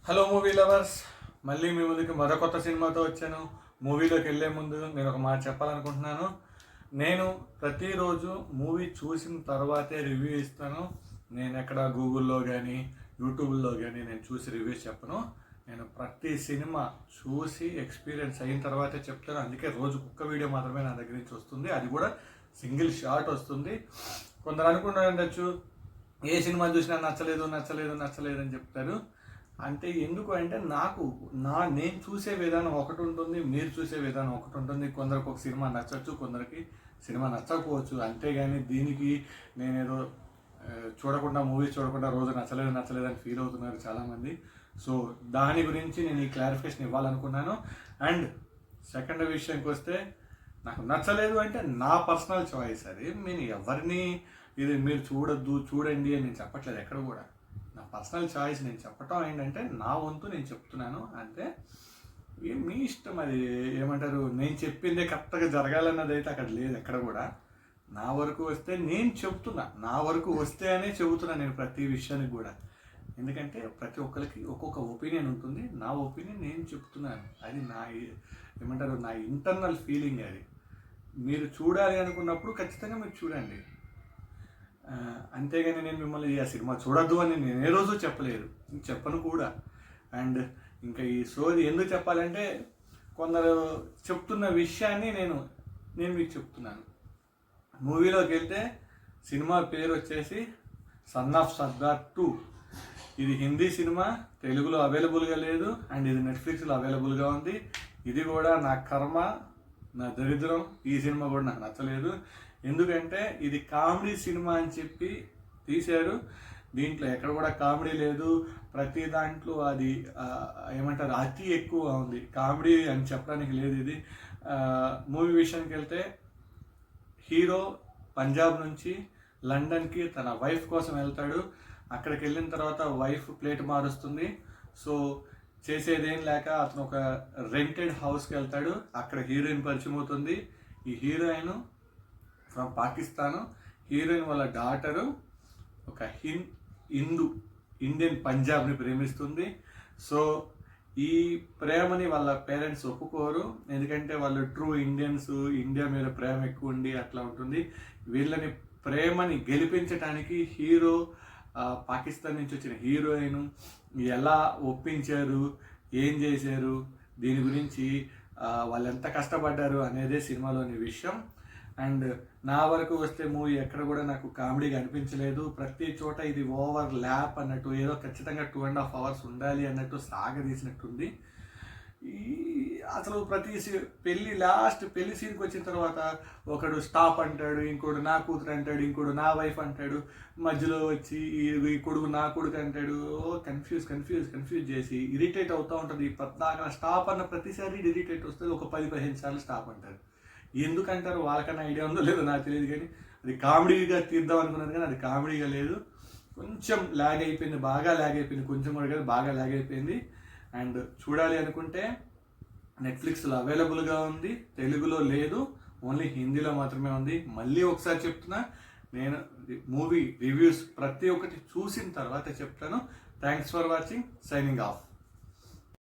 Hello movie lovers, మళ్ళీ మీ ముందుకి మరో కొత్త సినిమాతో వచ్చాను. మూవీలోకి వెళ్ళే ముందు నేను ఒక మాట చెప్పాలనుకుంటున్నాను. నేను ప్రతిరోజు మూవీ చూసిన తర్వాతే రివ్యూ ఇస్తాను. నేను ఎక్కడ గూగుల్లో కానీ యూట్యూబ్లో కానీ నేను చూసి రివ్యూస్ చెప్పను. నేను ప్రతి సినిమా చూసి ఎక్స్పీరియన్స్ అయిన తర్వాతే చెప్తాను. అందుకే రోజు ఒక్క వీడియో మాత్రమే నా దగ్గర నుంచి వస్తుంది, అది కూడా సింగిల్ షాట్ వస్తుంది. కొందరు అనుకుంటూ ఉండొచ్చు, ఏ సినిమా చూసినా నచ్చలేదు నచ్చలేదు నచ్చలేదు అని చెప్తారు. అంటే ఎందుకు అంటే నేను చూసే విధానం ఒకటి ఉంటుంది, మీరు చూసే విధానం ఒకటి ఉంటుంది. కొందరికి ఒక సినిమా నచ్చవచ్చు, కొందరికి సినిమా నచ్చకపోవచ్చు. అంతేగాని దీనికి నేనేదో మూవీస్ చూడకుండా రోజు నచ్చలేదు నచ్చలేదు అని ఫీల్ అవుతున్నారు చాలామంది. సో దాని గురించి నేను ఈ క్లారిఫికేషన్ ఇవ్వాలనుకున్నాను. అండ్ సెకండ్ విషయానికి వస్తే, నాకు నచ్చలేదు అంటే నా పర్సనల్ చాయిస్. అది నేను ఎవరిని ఇది మీరు చూడండి అని నేను చెప్పట్లేదు ఎక్కడ కూడా. నా పర్సనల్ చాయిస్ నేను చెప్పటం ఏంటంటే నా వంతు నేను చెప్తున్నాను అంతే. మీ ఇష్టం, అది ఏమంటారు, నేను చెప్పిందే కరెక్ట్గా జరగాలన్నది అయితే అక్కడ లేదు ఎక్కడ కూడా. నా వరకు వస్తే నేను చెప్తున్నా, నా వరకు వస్తే అనే చెబుతున్నా నేను ప్రతి విషయానికి కూడా. ఎందుకంటే ప్రతి ఒక్కరికి ఒక్కొక్క ఒపీనియన్ ఉంటుంది. నా ఒపీనియన్ నేను చెప్తున్నాను, అది నా ఇంటర్నల్ ఫీలింగ్. అది మీరు చూడాలి అనుకున్నప్పుడు ఖచ్చితంగా మీరు చూడండి. అంతేగాని నేను మిమ్మల్ని ఆ సినిమా చూడద్దు అని నేను ఏ రోజు చెప్పలేదు, చెప్పను కూడా. అండ్ ఇంకా ఈ సోది ఎందుకు చెప్పాలంటే, కొందరు చెప్తున్న విషయాన్ని నేను మీకు చెప్తున్నాను. మూవీలోకి వెళ్తే సినిమా పేరు వచ్చేసి సన్ ఆఫ్ సర్దార్ 2. ఇది హిందీ సినిమా, తెలుగులో అవైలబుల్గా లేదు. అండ్ ఇది నెట్ఫ్లిక్స్లో అవైలబుల్గా ఉంది. ఇది కూడా నా కర్మ, నా దరిద్రం. ఈ సినిమా కూడా నాకు నచ్చలేదు. ఎందుకంటే ఇది కామెడీ సినిమా అని చెప్పి తీశారు. దీంట్లో ఎక్కడ కూడా కామెడీ లేదు. ప్రతి దాంట్లో అది ఏమంటారు, అతి ఎక్కువ ఉంది. కామెడీ అని చెప్పడానికి లేదు. ఇది మూవీ విషయానికి వెళ్తే, హీరో పంజాబ్ నుంచి లండన్కి తన వైఫ్ కోసం వెళ్తాడు. అక్కడికి వెళ్ళిన తర్వాత వైఫ్ ప్లేట్ మారుస్తుంది. సో చేసేదేం లేక అతను ఒక రెంటెడ్ హౌస్కి వెళ్తాడు. అక్కడ హీరోయిన్ పరిచయం అవుతుంది. ఈ హీరోయిన్ ఫ్రమ్ పాకిస్తాను. హీరోయిన్ వాళ్ళ డాటరు ఒక ఇండియన్ పంజాబ్ని ప్రేమిస్తుంది. సో ఈ ప్రేమని వాళ్ళ పేరెంట్స్ ఒప్పుకోరు, ఎందుకంటే వాళ్ళు ట్రూ ఇండియన్స్, ఇండియా మీద ప్రేమ ఎక్కువ ఉండి అట్లా ఉంటుంది. వీళ్ళని ప్రేమని గెలిపించడానికి హీరో, పాకిస్తాన్ నుంచి వచ్చిన హీరోయిన్ ఎలా ఒప్పించారు, ఏం చేశారు, దీని గురించి వాళ్ళు ఎంత కష్టపడ్డారు అనేదే సినిమాలోని విషయం. అండ్ నా వరకు వస్తే మూవీ ఎక్కడ కూడా నాకు కామెడీగా అనిపించలేదు. ప్రతి చోట ఇది ఓవర్ ల్యాప్ అన్నట్టు, ఏదో ఖచ్చితంగా 2.5 hours ఉండాలి అన్నట్టు సాగదీసినట్టుంది. అసలు లాస్ట్ పెళ్లి సీన్కి వచ్చిన తర్వాత ఒకడు స్టాప్ అంటాడు, ఇంకోడు నా కూతురు అంటాడు, ఇంకోడు నా వైఫ్ అంటాడు, మధ్యలో వచ్చి ఈ కొడుకు నా కొడుకు అంటాడు. కన్ఫ్యూజ్ చేసి ఇరిటేట్ అవుతూ ఉంటుంది. స్టాప్ అన్న ప్రతిసారి ఇరిటేట్ వస్తుంది. ఒక 10-15 సార్లు స్టాప్ అంటారు. ఎందుకంటారు, వాళ్ళకన్నా ఐడియా ఉందో లేదో నాకు తెలియదు. కానీ అది కామెడీగా తీద్దాం అనుకున్నది, కానీ అది కామెడీగా లేదు. కొంచెం ల్యాగ్ అయిపోయింది, బాగా ల్యాగ్ అయిపోయింది. కొంచెం కూడా కాదు, బాగా ల్యాగ్ అయిపోయింది. అండ్ చూడాలి అనుకుంటే నెట్ఫ్లిక్స్లో అవైలబుల్గా ఉంది, తెలుగులో లేదు, ఓన్లీ హిందీలో మాత్రమే ఉంది. మళ్ళీ ఒకసారి చెప్తున్నా, నేను మూవీ రివ్యూస్ ప్రతి ఒక్కటి చూసిన తర్వాత చెప్తాను. Thanks for watching. Signing off.